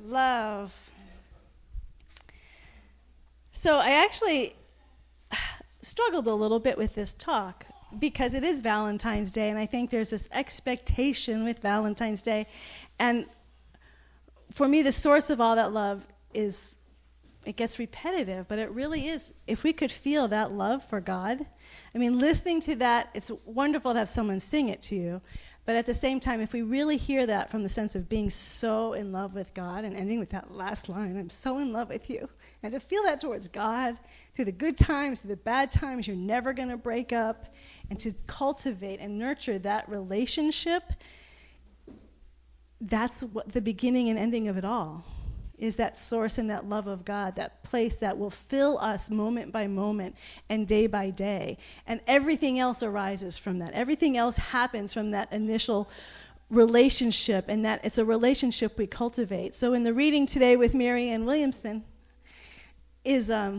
Love. So I actually struggled a little bit with this talk because it is Valentine's Day, and I think there's this expectation with Valentine's Day. And for me, the source of all that love is, it gets repetitive, but it really is. If we could feel that love for God, I mean, listening to that, it's wonderful to have someone sing it to you. But at the same time, if we really hear that from the sense of being so in love with God, and ending with that last line, I'm so in love with you, and to feel that towards God, through the good times, through the bad times, you're never going to break up, and to cultivate and nurture that relationship, that's what the beginning and ending of it all is, that source and that love of God, that place that will fill us moment by moment and day by day. And everything else arises from that. Everything else happens from that initial relationship, and that it's a relationship we cultivate. So in the reading today with Mary Ann Williamson is, I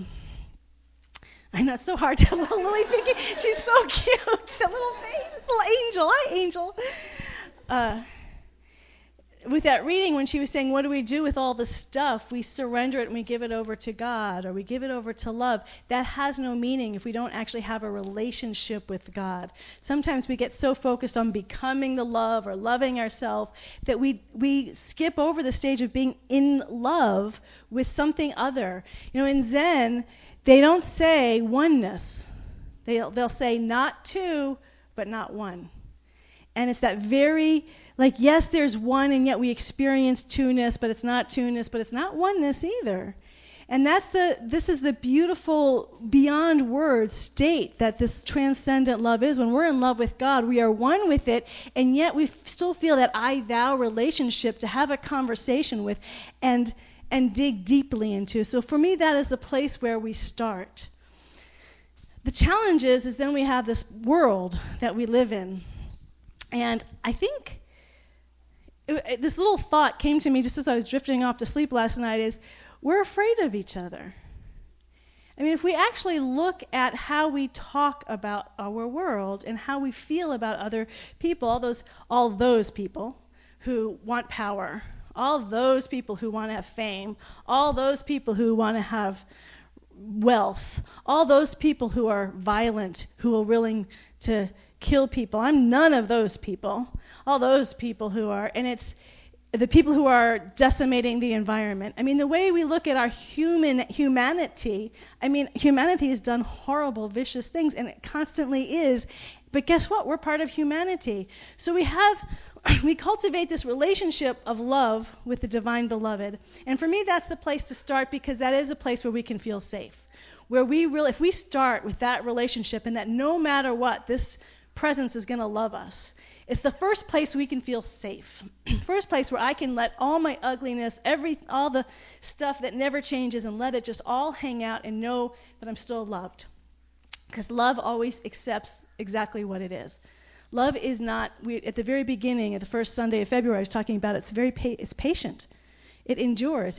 know it's so hard to Lily thinking, she's so cute, that little face, little angel, hi angel. With that reading, when she was saying, what do we do with all the stuff? We surrender it and we give it over to God, or we give it over to love. That has no meaning if we don't actually have a relationship with God. Sometimes we get so focused on becoming the love or loving ourselves that we skip over the stage of being in love with something other. You know, in Zen, they don't say oneness. They'll say not two, but not one. And it's that very, like, yes, there's one, and yet we experience two-ness, but it's not two-ness, but it's not oneness either. And this is the beautiful, beyond words state that this transcendent love is. When we're in love with God, we are one with it, and yet we still feel that I-thou relationship to have a conversation with and dig deeply into. So for me, that is the place where we start. The challenge is then we have this world that we live in. And I think this little thought came to me just as I was drifting off to sleep last night, is we're afraid of each other. I mean, if we actually look at how we talk about our world and how we feel about other people, all those people who want power, all those people who want to have fame, all those people who want to have wealth, all those people who are violent, who are willing to kill people. I'm none of those people. All those people who are, and it's the people who are decimating the environment. I mean, the way we look at our humanity, I mean, humanity has done horrible, vicious things, and it constantly is. But guess what? We're part of humanity. So we cultivate this relationship of love with the divine beloved. And for me, that's the place to start, because that is a place where we can feel safe. Where if we start with that relationship, and that no matter what, this presence is going to love us. It's the first place we can feel safe. First place where I can let all my ugliness, all the stuff that never changes, and let it just all hang out and know that I'm still loved. Because love always accepts exactly what it is. Love is not, at the very beginning, at the first Sunday of February, I was talking about it's patient. It endures.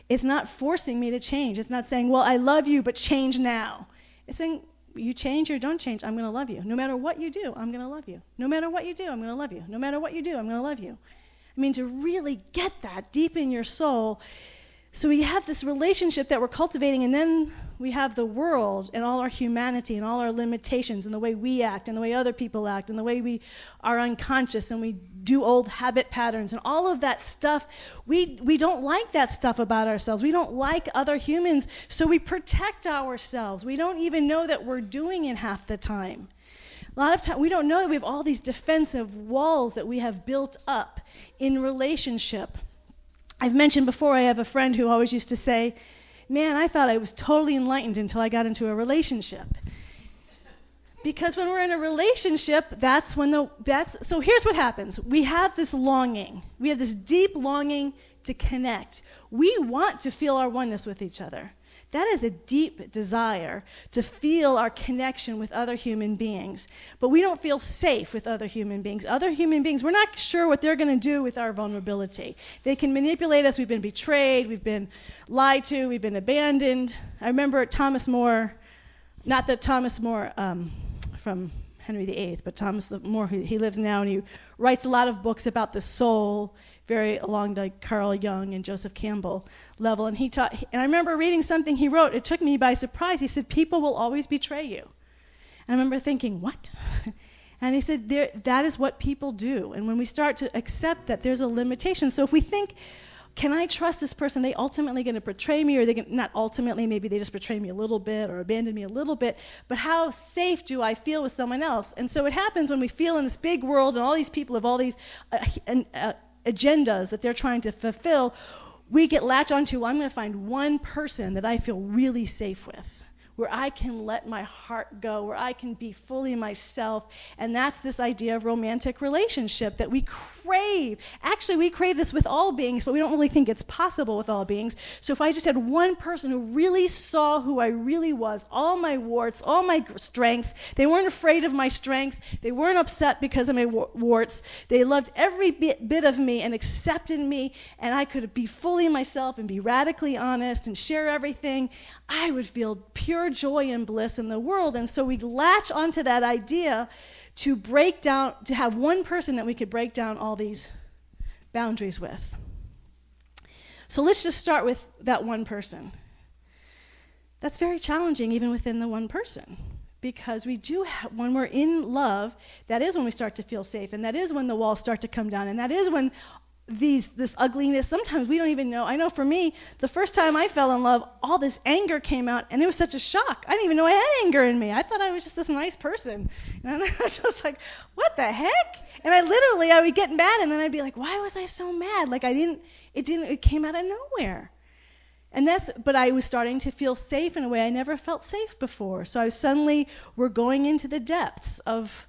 It's not forcing me to change. It's not saying, well, I love you, but change now. It's saying, you change or don't change, I'm going to love you. No matter what you do, I'm going to love you. No matter what you do, I'm going to love you. No matter what you do, I'm going to love you. I mean, to really get that deep in your soul. So we have this relationship that we're cultivating, and then we have the world and all our humanity and all our limitations and the way we act and the way other people act and the way we are unconscious and we do old habit patterns and all of that stuff. We don't like that stuff about ourselves. We don't like other humans, so we protect ourselves. We don't even know that we're doing it half the time. A lot of time we don't know that we have all these defensive walls that we have built up in relationship. I've mentioned before, I have a friend who always used to say, man, I thought I was totally enlightened until I got into a relationship. Because when we're in a relationship, so here's what happens. We have this longing. We have this deep longing to connect. We want to feel our oneness with each other. That is a deep desire to feel our connection with other human beings. But we don't feel safe with other human beings. Other human beings, we're not sure what they're going to do with our vulnerability. They can manipulate us. We've been betrayed. We've been lied to. We've been abandoned. I remember Thomas More, not the Thomas More from Henry VIII, but Thomas More, he lives now, and he writes a lot of books about the soul, very along the Carl Jung and Joseph Campbell level. And I remember reading something he wrote. It took me by surprise. He said, people will always betray you. And I remember thinking, what? And he said, that is what people do. And when we start to accept that, there's a limitation. So if we think, can I trust this person? Are they ultimately going to betray me, or are they not ultimately, maybe they just betray me a little bit or abandon me a little bit, but how safe do I feel with someone else? And so it happens when we feel in this big world and all these people have all these agendas that they're trying to fulfill, we get latched onto, well, I'm going to find one person that I feel really safe with, where I can let my heart go, where I can be fully myself. And that's this idea of romantic relationship that we crave. Actually, we crave this with all beings, but we don't really think it's possible with all beings. So if I just had one person who really saw who I really was, all my warts, all my strengths, they weren't afraid of my strengths, they weren't upset because of my warts, they loved every bit of me and accepted me, and I could be fully myself and be radically honest and share everything, I would feel pure joy and bliss in the world. And so we latch onto that idea to have one person that we could break down all these boundaries with. So let's just start with that one person. That's very challenging even within the one person, because we do when we're in love, that is when we start to feel safe, and that is when the walls start to come down, and that is when this ugliness, sometimes we don't even know. I know for me, the first time I fell in love, all this anger came out, and it was such a shock. I didn't even know I had anger in me. I thought I was just this nice person. And I was just like, what the heck? And I would get mad, and then I'd be like, why was I so mad? Like it came out of nowhere. But I was starting to feel safe in a way I never felt safe before. So we're going into the depths of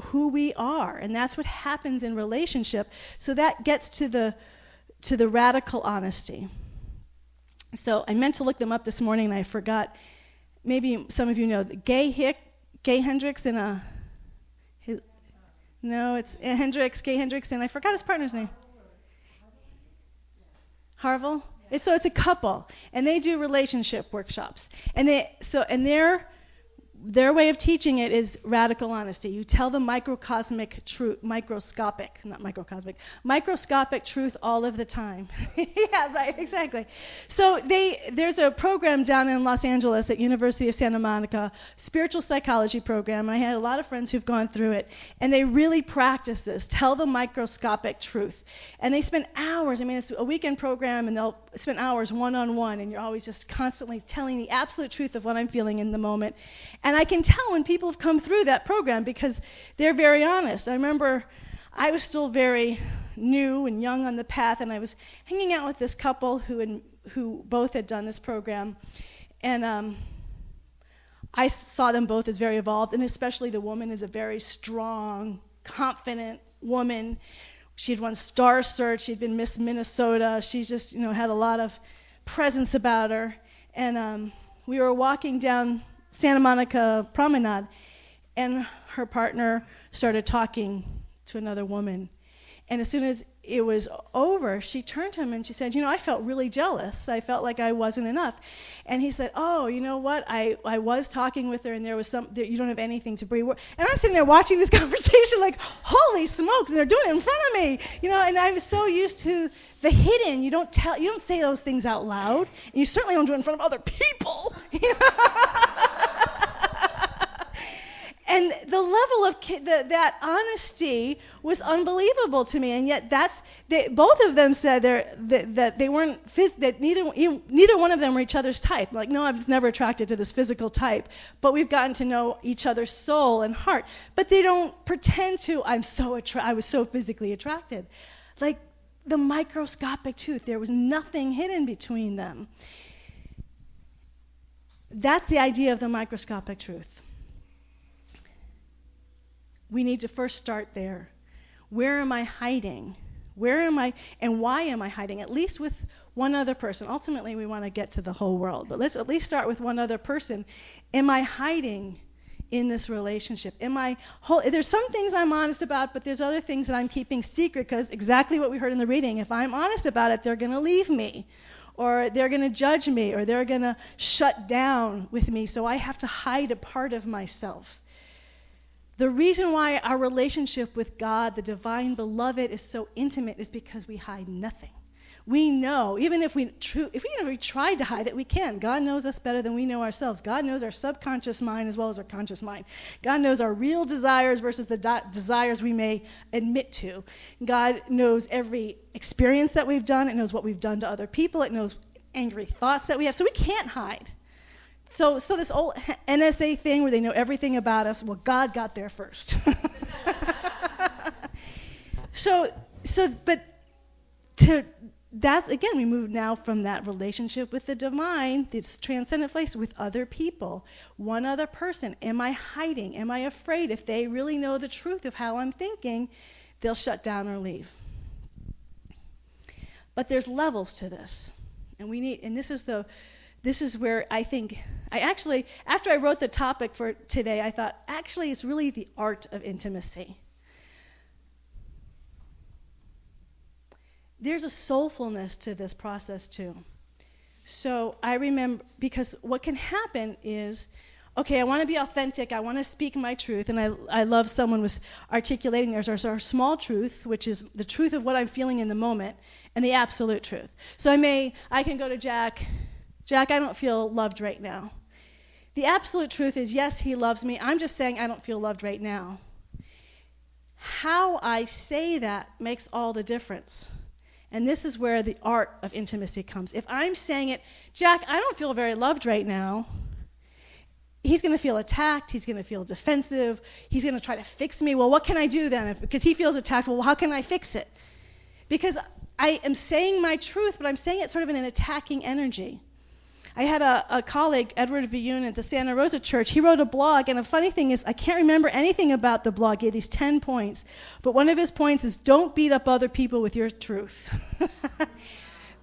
who we are, and that's what happens in relationship. So that gets to the radical honesty. So I meant to look them up this morning, and I forgot. Maybe some of you know Gay Hendricks and Gay Hendricks, and I forgot his partner's name. Harville. It's a couple, and they do relationship workshops, and their way of teaching it is radical honesty. You tell the microscopic truth all of the time. Yeah, right, exactly. So there's a program down in Los Angeles at University of Santa Monica, spiritual psychology program, and I had a lot of friends who've gone through it, and they really practice this, tell the microscopic truth. And they spend hours, it's a weekend program, and they'll spend hours one-on-one, and you're always just constantly telling the absolute truth of what I'm feeling in the moment. And I can tell when people have come through that program because they're very honest. I remember I was still very new and young on the path, and I was hanging out with this couple who both had done this program. And I saw them both as very evolved, and especially the woman is a very strong, confident woman. She'd won Star Search. She'd been Miss Minnesota. She just, had a lot of presence about her. And we were walking down Santa Monica Promenade, and her partner started talking to another woman. And as soon as it was over, she turned to him and she said, I felt really jealous. I felt like I wasn't enough. And he said, oh, you know what? I was talking with her, and there was you don't have anything to breathe. And I'm sitting there watching this conversation like, holy smokes, and they're doing it in front of me. And I was so used to the hidden. You don't say those things out loud, and you certainly don't do it in front of other people. And the level of that honesty was unbelievable to me, and yet both of them said that they weren't that neither one of them were each other's type. Like, no, I was never attracted to this physical type, but we've gotten to know each other's soul and heart. But they don't pretend to. I was so physically attracted, like the microscopic truth. There was nothing hidden between them. That's the idea of the microscopic truth. We need to first start there. Where am I hiding? And why am I hiding? At least with one other person. Ultimately, we want to get to the whole world, but let's at least start with one other person. Am I hiding in this relationship? There's some things I'm honest about, but there's other things that I'm keeping secret, because exactly what we heard in the reading, if I'm honest about it, they're going to leave me, or they're going to judge me, or they're going to shut down with me, so I have to hide a part of myself. The reason why our relationship with God, the divine beloved, is so intimate is because we hide nothing. We know, even if we tried to hide it, we can. God knows us better than we know ourselves. God knows our subconscious mind as well as our conscious mind. God knows our real desires versus the desires we may admit to. God knows every experience that we've done. It knows what we've done to other people. It knows angry thoughts that we have. So we can't hide. So this old NSA thing where they know everything about us, well, God got there first. That's, again, we move now from that relationship with the divine, this transcendent place, with other people, one other person. Am I hiding? Am I afraid? If they really know the truth of how I'm thinking, they'll shut down or leave. But there's levels to this, and this is where I think, after I wrote the topic for today, I thought, actually, it's really the art of intimacy. There's a soulfulness to this process, too. So I remember, because what can happen is, okay, I want to be authentic, I want to speak my truth, and I love someone was articulating there's our small truth, which is the truth of what I'm feeling in the moment, and the absolute truth. So I can go to Jack, I don't feel loved right now. The absolute truth is, yes, he loves me, I'm just saying I don't feel loved right now. How I say that makes all the difference. And this is where the art of intimacy comes. If I'm saying it, Jack, I don't feel very loved right now, he's going to feel attacked, he's going to feel defensive, he's going to try to fix me. Well, what can I do then? Because he feels attacked, well, how can I fix it? Because I am saying my truth, but I'm saying it sort of in an attacking energy. I had a colleague, Edward Villun, at the Santa Rosa Church. He wrote a blog, and the funny thing is I can't remember anything about the blog. He had these 10 points. But one of his points is, don't beat up other people with your truth.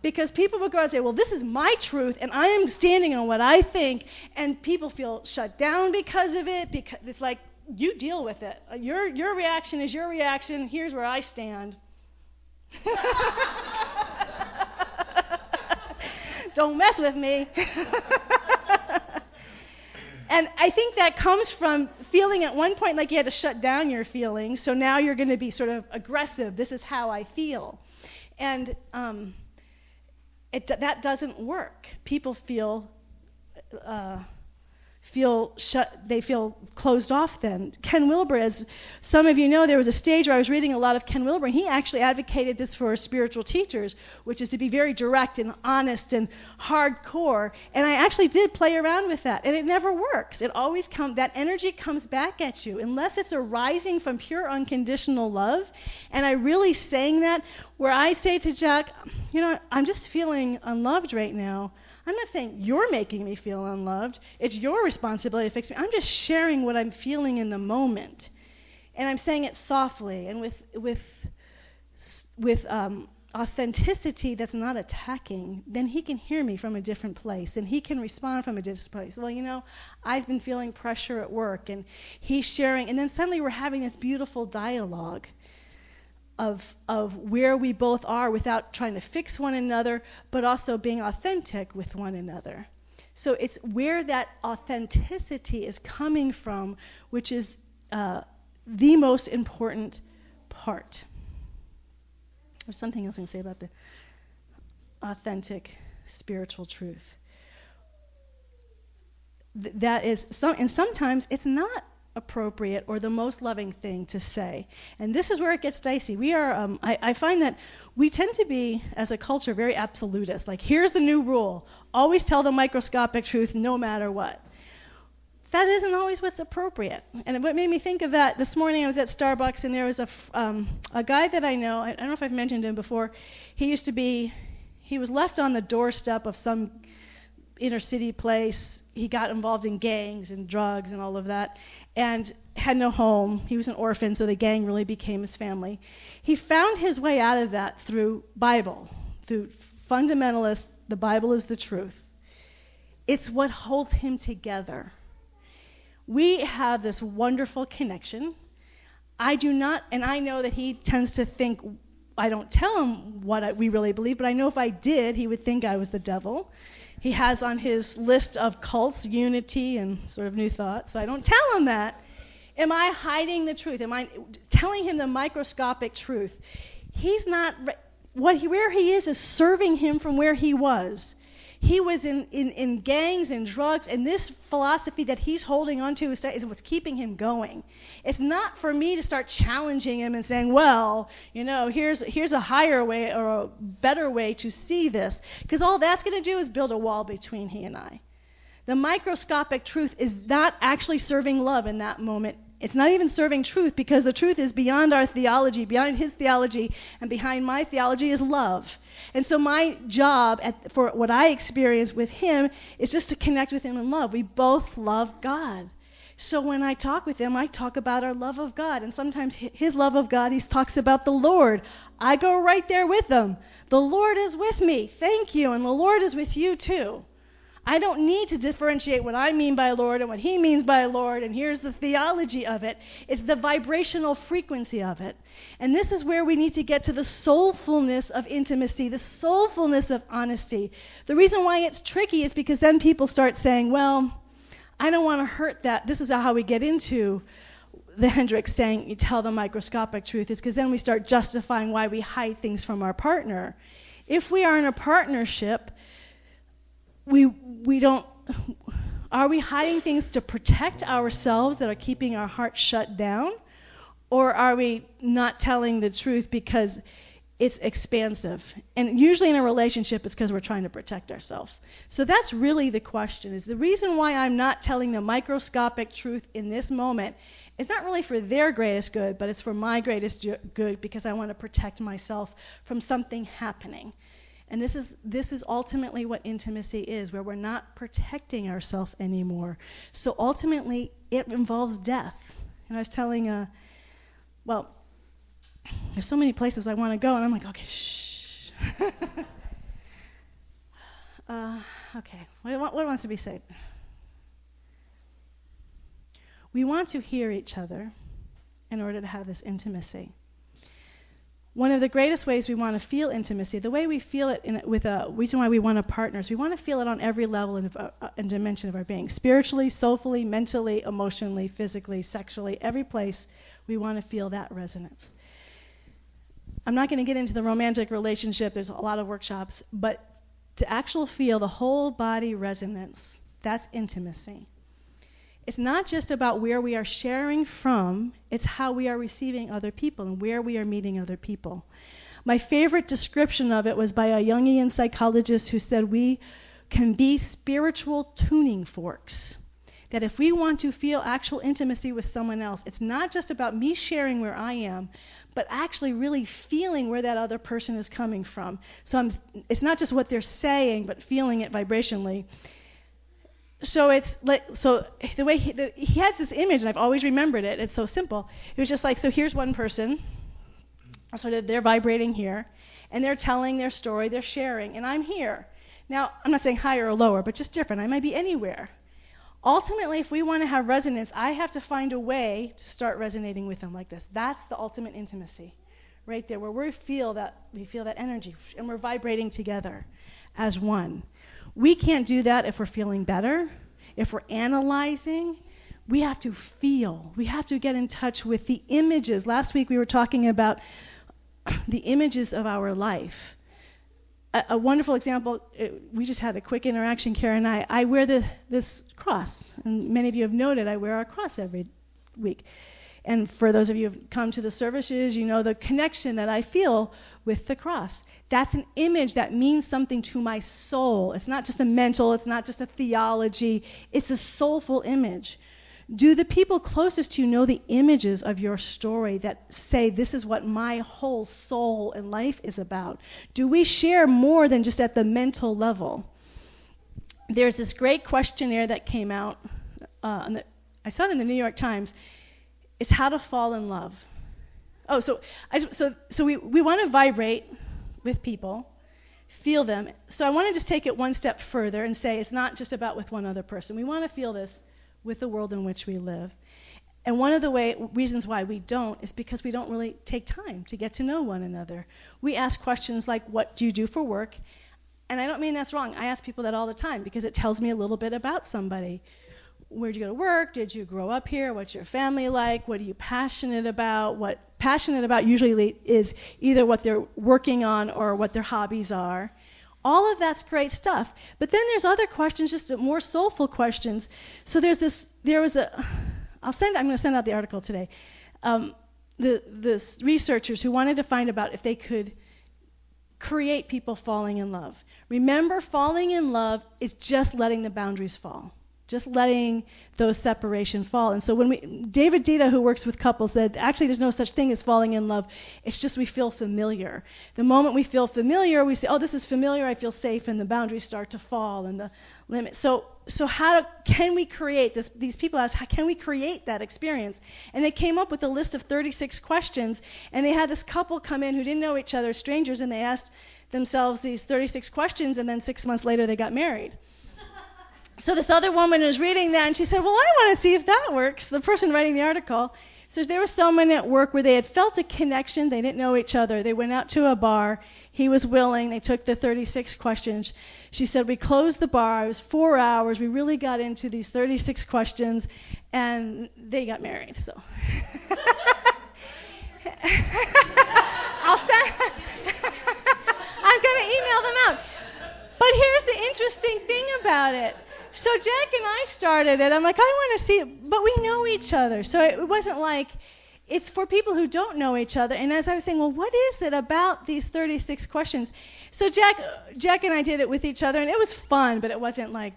Because people would go and say, well, this is my truth, and I am standing on what I think, and people feel shut down because of it. Because it's like, you deal with it. Your reaction is your reaction. Here's where I stand. Don't mess with me. And I think that comes from feeling at one point like you had to shut down your feelings, so now you're going to be sort of aggressive. This is how I feel. And that doesn't work. People feel closed off then. Ken Wilber, as some of you know, there was a stage where I was reading a lot of Ken Wilber, and he actually advocated this for spiritual teachers, which is to be very direct and honest and hardcore. And I actually did play around with that, and it never works. It always that energy comes back at you, unless it's arising from pure unconditional love. And I really saying that, where I say to Jack, I'm just feeling unloved right now. I'm not saying you're making me feel unloved. It's your responsibility to fix me. I'm just sharing what I'm feeling in the moment. And I'm saying it softly and with authenticity that's not attacking. Then he can hear me from a different place, and he can respond from a different place. Well, I've been feeling pressure at work, and he's sharing. And then suddenly we're having this beautiful dialogue of where we both are without trying to fix one another, but also being authentic with one another. So it's where that authenticity is coming from, which is the most important part. There's something else I can say about the authentic spiritual truth. That is, and sometimes it's not appropriate or the most loving thing to say. And this is where it gets dicey. We are, I find that we tend to be, as a culture, very absolutist. Like, here's the new rule. Always tell the microscopic truth no matter what. That isn't always what's appropriate. And what made me think of that, this morning I was at Starbucks, and there was a guy that I know, I don't know if I've mentioned him before, he was left on the doorstep of some inner city place. He got involved in gangs and drugs and all of that, and had no home. He was an orphan, so the gang really became his family. He found his way out of that through Bible, through fundamentalists. The Bible is the truth. It's what holds him together. We have this wonderful connection. I do not, and I know that he tends to think, I don't tell him what we really believe, but I know if I did, he would think I was the devil. He has on his list of cults, unity and sort of New Thought, so I don't tell him that. Am I hiding the truth? Am I telling him the microscopic truth? He's not, where he is serving him from where he was. He was in gangs and drugs, and this philosophy that he's holding on to is what's keeping him going. It's not for me to start challenging him and saying, well, here's a higher way or a better way to see this, because all that's going to do is build a wall between he and I. The microscopic truth is not actually serving love in that moment. It's not even serving truth, because the truth is beyond our theology, beyond his theology, and behind my theology is love. And so my job for what I experience with him is just to connect with him in love. We both love God. So when I talk with him, I talk about our love of God. And sometimes his love of God, he talks about the Lord. I go right there with him. The Lord is with me. Thank you. And the Lord is with you too. I don't need to differentiate what I mean by Lord and what he means by Lord, and here's the theology of it. It's the vibrational frequency of it. And this is where we need to get to the soulfulness of intimacy, the soulfulness of honesty. The reason why it's tricky is because then people start saying, well, I don't want to hurt that. This is how we get into the Hendricks saying, you tell the microscopic truth, is because then we start justifying why we hide things from our partner. If we are in a partnership, are we hiding things to protect ourselves that are keeping our heart shut down? Or are we not telling the truth because it's expansive? And usually in a relationship, it's because we're trying to protect ourselves. So that's really the question, is the reason why I'm not telling the microscopic truth in this moment. It's not really for their greatest good, but it's for my greatest good, because I want to protect myself from something happening. And this is ultimately what intimacy is, where we're not protecting ourselves anymore. So ultimately, it involves death. And I was telling, there's so many places I want to go, and I'm like, okay, shh. Okay, what wants to be said? We want to hear each other in order to have this intimacy. One of the greatest ways we want to feel intimacy, the way we feel it with a reason why we want to partner, is we want to feel it on every level and dimension of our being. Spiritually, soulfully, mentally, emotionally, physically, sexually, every place we want to feel that resonance. I'm not going to get into the romantic relationship, there's a lot of workshops, but to actually feel the whole body resonance, that's intimacy. It's not just about where we are sharing from, it's how we are receiving other people and where we are meeting other people. My favorite description of it was by a Jungian psychologist who said we can be spiritual tuning forks. That if we want to feel actual intimacy with someone else, it's not just about me sharing where I am, but actually really feeling where that other person is coming from. So it's not just what they're saying, but feeling it vibrationally. So it's like, so the way he has this image, and I've always remembered it. It's so simple. It was just like, so here's one person, sort of they're vibrating here, and they're telling their story, they're sharing, and I'm here. Now, I'm not saying higher or lower, but just different. I might be anywhere. Ultimately, if we want to have resonance, I have to find a way to start resonating with them like this. That's the ultimate intimacy, right there, where we feel that energy, and we're vibrating together as one. We can't do that if we're feeling better, if we're analyzing. We have to feel. We have to get in touch with the images. Last week we were talking about the images of our life. A wonderful example, we just had a quick interaction, Karen and I wear this cross, and many of you have noted I wear our cross every week. And for those of you who've come to the services, you know the connection that I feel with the cross. That's an image that means something to my soul. It's not just a mental, it's not just a theology, it's a soulful image. Do the people closest to you know the images of your story that say this is what my whole soul and life is about? Do we share more than just at the mental level? There's this great questionnaire that came out, I saw it in the New York Times. It's how to fall in love. Oh, so we want to vibrate with people, feel them. So I want to just take it one step further and say it's not just about with one other person. We want to feel this with the world in which we live. And one of the reasons why we don't is because we don't really take time to get to know one another. We ask questions like, what do you do for work? And I don't mean that's wrong. I ask people that all the time because it tells me a little bit about somebody. where'd you go to work? Did you grow up here? What's your family like? What are you passionate about? What passionate about usually is either what they're working on or what their hobbies are. All of that's great stuff. But then there's other questions, just more soulful questions. So I'm going to send out the article today. The researchers who wanted to find about if they could create people falling in love. Remember, falling in love is just letting the boundaries fall, just letting those separations fall. And so David Dita, who works with couples, said, actually, there's no such thing as falling in love. It's just we feel familiar. The moment we feel familiar, we say, oh, this is familiar, I feel safe, and the boundaries start to fall and the limits. So how can we create this? These people asked, how can we create that experience? And they came up with a list of 36 questions, and they had this couple come in who didn't know each other, strangers, and they asked themselves these 36 questions, and then 6 months later they got married. So this other woman was reading that, and she said, well, I want to see if that works, the person writing the article. So there was someone at work where they had felt a connection. They didn't know each other. They went out to a bar. He was willing. They took the 36 questions. She said, we closed the bar. It was 4 hours. We really got into these 36 questions, and they got married. So I'm going to email them out. But here's the interesting thing about it. So Jack and I started it. I'm like, I want to see it, but we know each other. So it wasn't like, it's for people who don't know each other. And as I was saying, well, what is it about these 36 questions? So Jack and I did it with each other, and it was fun, but it wasn't like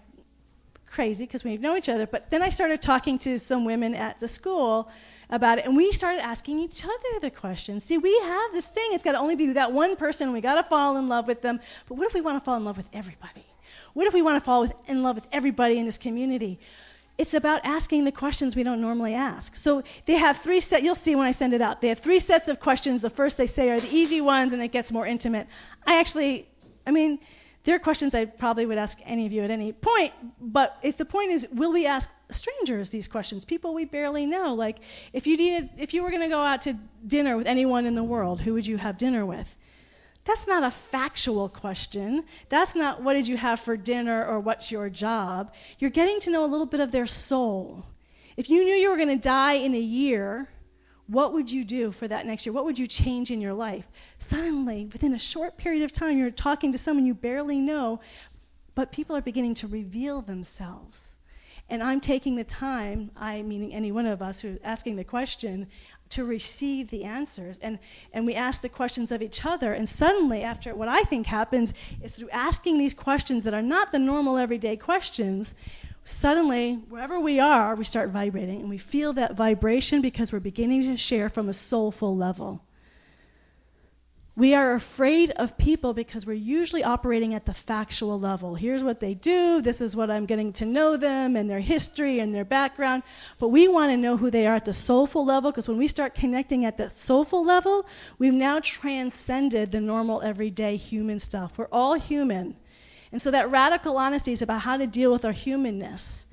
crazy because we know each other. But then I started talking to some women at the school about it, and we started asking each other the questions. See, we have this thing. It's got to only be that one person, and we got to fall in love with them. But what if we want to fall in love with everybody? What if we want to fall in love with everybody in this community? It's about asking the questions we don't normally ask. So they have 3 sets. You'll see when I send it out. They have 3 sets of questions. The first, they say, are the easy ones, and it gets more intimate. There are questions I probably would ask any of you at any point, but if the point is, will we ask strangers these questions, people we barely know? Like, if you were going to go out to dinner with anyone in the world, who would you have dinner with? That's not a factual question. That's not what did you have for dinner or what's your job. You're getting to know a little bit of their soul. If you knew you were going to die in a year, what would you do for that next year? What would you change in your life? Suddenly, within a short period of time, you're talking to someone you barely know, but people are beginning to reveal themselves. And I'm taking the time, I meaning any one of us who's asking the question, to receive the answers. And we ask the questions of each other, and suddenly, after what I think happens is through asking these questions that are not the normal everyday questions, suddenly, wherever we are, we start vibrating, and we feel that vibration because we're beginning to share from a soulful level. We are afraid of people because we're usually operating at the factual level. Here's what they do, this is what I'm getting to know them, and their history and their background. But we want to know who they are at the soulful level, because when we start connecting at the soulful level, we've now transcended the normal, everyday human stuff. We're all human. And so that radical honesty is about how to deal with our humanness.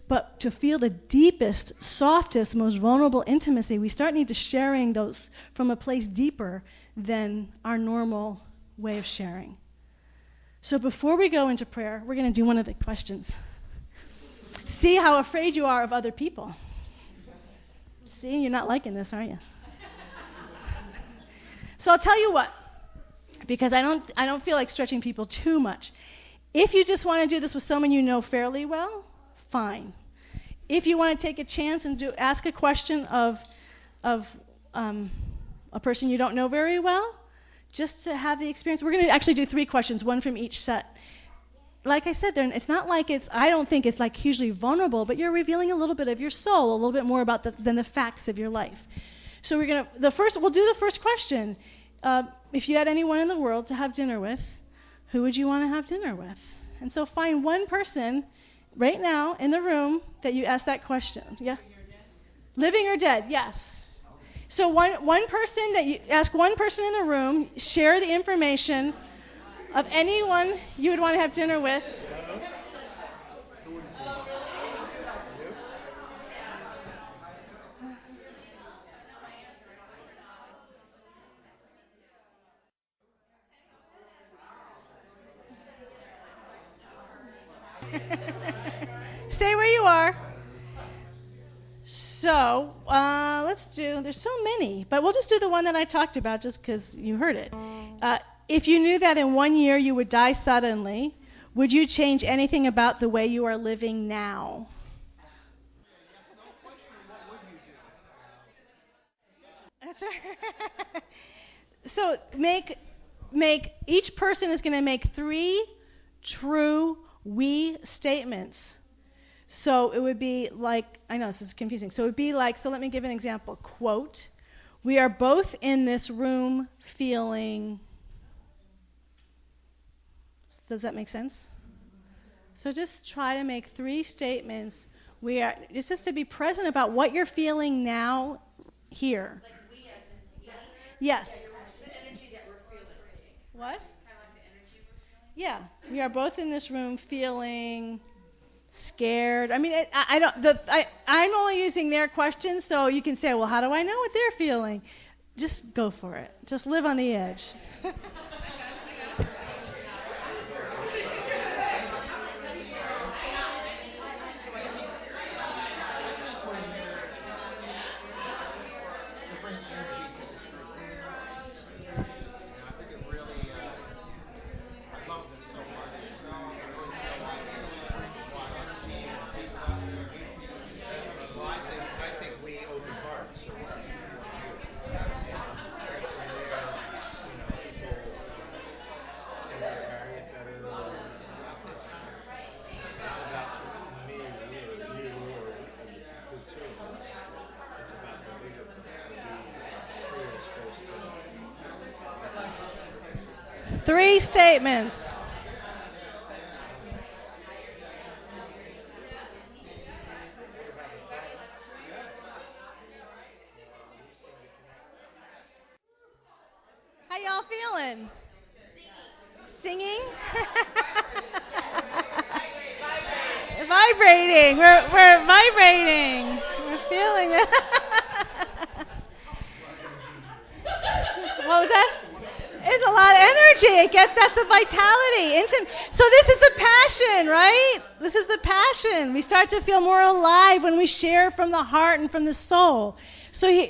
But to feel the deepest, softest, most vulnerable intimacy, we start need to sharing those from a place deeper than our normal way of sharing. So before we go into prayer, we're going to do one of the questions. See how afraid you are of other people. See, you're not liking this, are you? So I'll tell you what, because I don't feel like stretching people too much. If you just want to do this with someone you know fairly well, fine. If you want to take a chance and ask a question of a person you don't know very well, just to have the experience. We're going to actually do 3 questions, one from each set. Like I said, it's not like I don't think it's like hugely vulnerable, but you're revealing a little bit of your soul, a little bit more about than the facts of your life. So we'll do the first question. If you had anyone in the world to have dinner with, who would you want to have dinner with? And so find one person right now in the room that you ask that question. Yeah? Living or dead, yes. So one person that you ask one person in the room, share the information of anyone you would want to have dinner with. Stay where you are. So there's so many, but we'll just do the one that I talked about just because you heard it. If you knew that in 1 year you would die suddenly, would you change anything about the way you are living now? That's right. So each person is going to make 3 true we statements. So it would be like, I know this is confusing. So it would be like, so let me give an example. Quote, we are both in this room feeling. Does that make sense? So just try to make 3 statements. It's just to be present about what you're feeling now, here. Like we as in together? Yes. The energy that we're feeling. What? Kind of like the energy we're feeling? Yeah. We are both in this room feeling scared. I mean, I'm only using their questions, so you can say, well, how do I know what they're feeling? Just go for it. Just live on the edge. Three statements. How y'all feeling? Singing? Vibrating. We're vibrating. We're feeling that. What was that? It's a lot of energy. That's the vitality. So this is the passion, right? This is the passion. We start to feel more alive when we share from the heart and from the soul. So I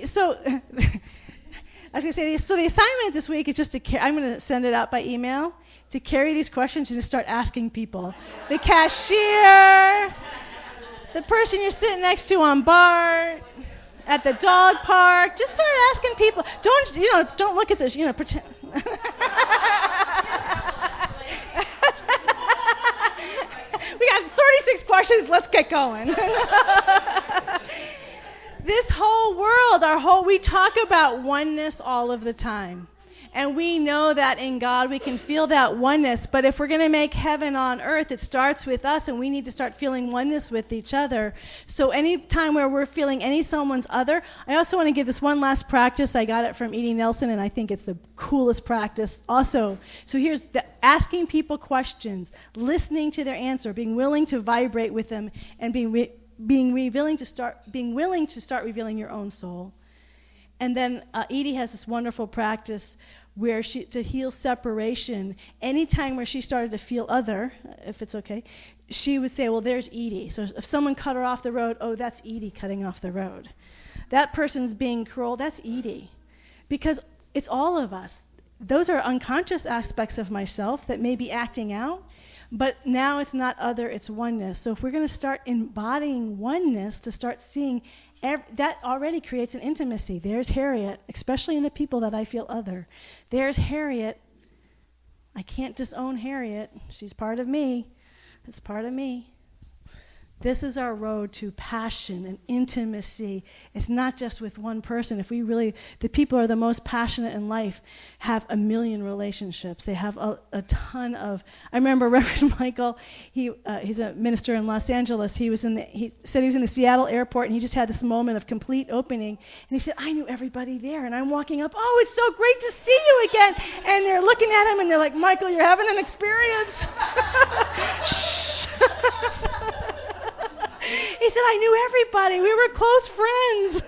was going to say, so the assignment this week is just I'm going to send it out by email, to carry these questions and to start asking people. The cashier, the person you're sitting next to on BART, at the dog park, just start asking people. Don't look at this, pretend. We got 36 questions, let's get going. This whole world, we talk about oneness all of the time. And we know that in God we can feel that oneness. But if we're going to make heaven on earth, it starts with us, and we need to start feeling oneness with each other. So any time where we're feeling someone's other, I also want to give this one last practice. I got it from Edie Nelson, and I think it's the coolest practice also. So here's asking people questions, listening to their answer, being willing to vibrate with them, and being willing to start revealing your own soul. And then Edie has this wonderful practice where to heal separation, anytime where she started to feel other, if it's okay, she would say, well, there's Edie. So if someone cut her off the road, oh, that's Edie cutting off the road. That person's being cruel, that's Edie. Because it's all of us. Those are unconscious aspects of myself that may be acting out, but now it's not other, it's oneness. So if we're going to start embodying oneness, to start seeing that already creates an intimacy. There's Harriet, especially in the people that I feel other. There's Harriet. I can't disown Harriet. She's part of me. It's part of me. This is our road to passion and intimacy. It's not just with one person. The people who are the most passionate in life have a million relationships. They have a ton of. I remember Reverend Michael. He's a minister in Los Angeles. He said he was in the Seattle airport, and he just had this moment of complete opening. And he said, I knew everybody there, and I'm walking up. Oh, it's so great to see you again. And they're looking at him, and they're like, Michael, you're having an experience. Shh. He said, I knew everybody. We were close friends.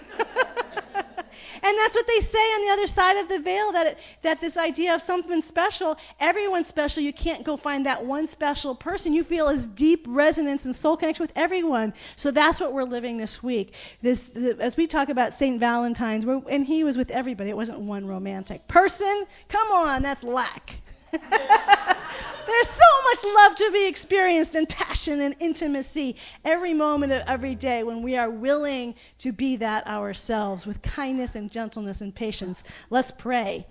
And that's what they say on the other side of the veil, that this idea of something special, everyone's special. You can't go find that one special person. You feel as deep resonance and soul connection with everyone. So that's what we're living this week. As we talk about St. Valentine's, and he was with everybody. It wasn't one romantic person. Come on, that's lack. There's so much love to be experienced, and passion and intimacy every moment of every day when we are willing to be that ourselves with kindness and gentleness and patience. Let's pray.